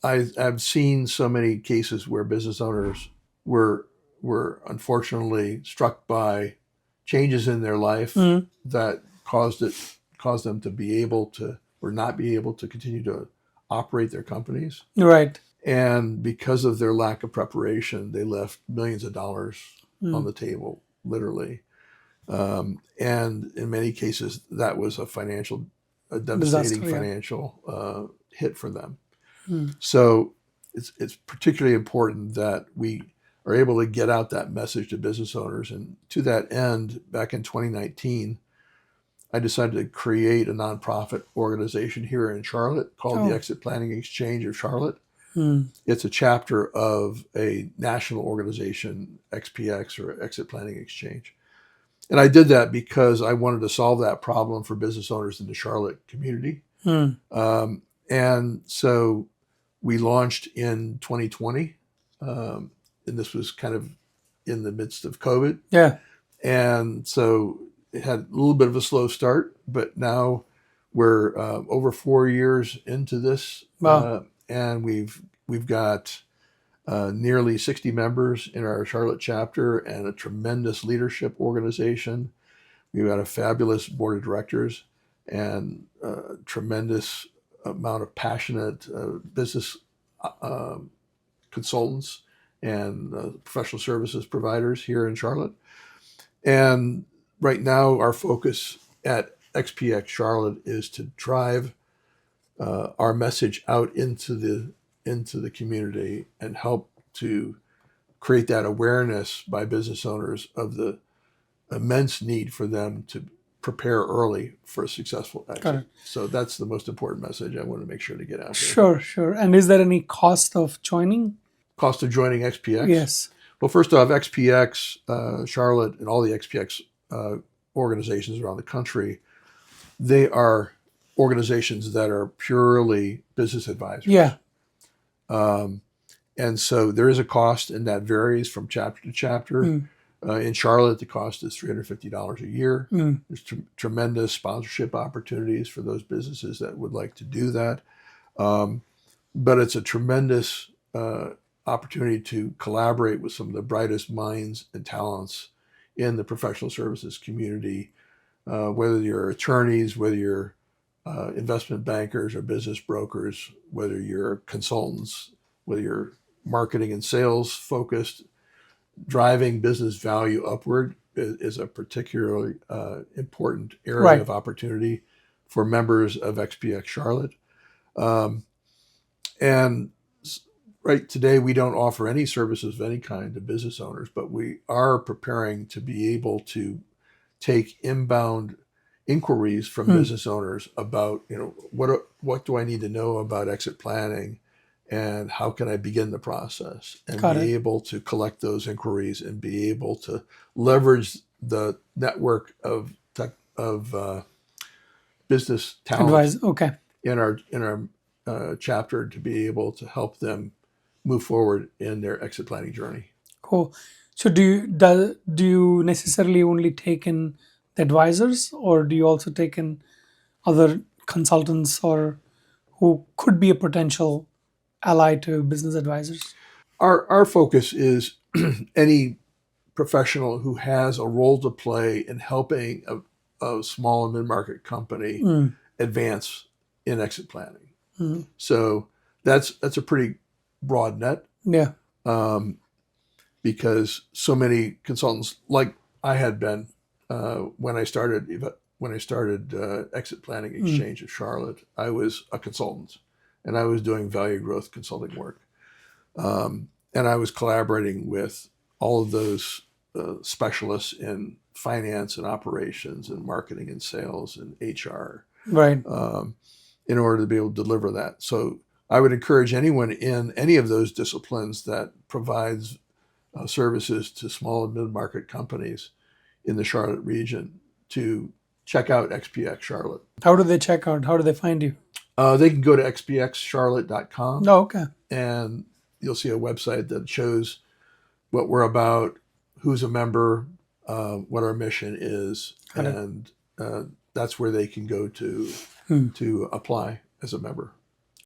I've seen so many cases where business owners were unfortunately struck by changes in their life Mm. that caused them to be able to or not be able to continue to operate their companies. Right. And because of their lack of preparation, they left millions of dollars on Mm. the table, literally. And in many cases, that was a devastating Disaster. Yeah. financial hit for them. Mm. So it's particularly important that we are able to get out that message to business owners. And to that end, back in 2019, I decided to create a nonprofit organization here in Charlotte called the Oh. Exit Planning Exchange of Charlotte. Mm. It's a chapter of a national organization, XPX, or Exit Planning Exchange. And I did that because I wanted to solve that problem for business owners in the Charlotte community. Mm. And so we launched in 2020. And this was kind of in the midst of COVID. Yeah. And so it had a little bit of a slow start, but now we're over 4 years into this. Wow. And we've got nearly 60 members in our Charlotte chapter and a tremendous leadership organization. We've got a fabulous board of directors and a tremendous amount of passionate business consultants and professional services providers here in Charlotte. And right now, our focus at XPX Charlotte is to drive our message out into the community and help to create that awareness by business owners of the immense need for them to prepare early for a successful exit. Got it. So that's the most important message I want to make sure to get out there. Sure. Sure. And is there any cost of joining? Cost of joining XPX? Yes. Well, first off, XPX Charlotte and all the XPX organizations around the country, they are organizations that are purely business advisors. Yeah. And so there is a cost, and that varies from chapter to chapter. Mm. In Charlotte, the cost is $350 a year. Mm. There's tremendous sponsorship opportunities for those businesses that would like to do that. But it's a tremendous opportunity to collaborate with some of the brightest minds and talents in the professional services community, whether you're attorneys, whether you're investment bankers or business brokers, whether you're consultants, whether you're marketing and sales focused. Driving business value upward is a particularly important area Right. of opportunity for members of XPX Charlotte. And right today, we don't offer any services of any kind to business owners, but we are preparing to be able to take inbound inquiries from business owners about, what do I need to know about exit planning, and how can I begin the process, and Got be it. able to collect those inquiries and be able to leverage the network of business talent Advise. Okay. in our chapter to be able to help them move forward in their exit planning journey. Cool. So do you necessarily only take in the advisors, or do you also take in other consultants or who could be a potential ally to business advisors? Our focus is any professional who has a role to play in helping a small and mid-market company Mm. advance in exit planning. Mm. So that's a pretty broad net, Yeah. because so many consultants, like I had been when I started Exit Planning Exchange of Charlotte, I was a consultant and I was doing value growth consulting work. And I was collaborating with all of those specialists in finance and operations and marketing and sales and HR, Right. in order to be able to deliver that. So I would encourage anyone in any of those disciplines that provides services to small and mid-market companies in the Charlotte region to check out XPX Charlotte. How do they check out? How do they find you? They can go to xpxcharlotte.com. Oh, okay. And you'll see a website that shows what we're about, who's a member, what our mission is, Got it. and that's where they can go to apply as a member.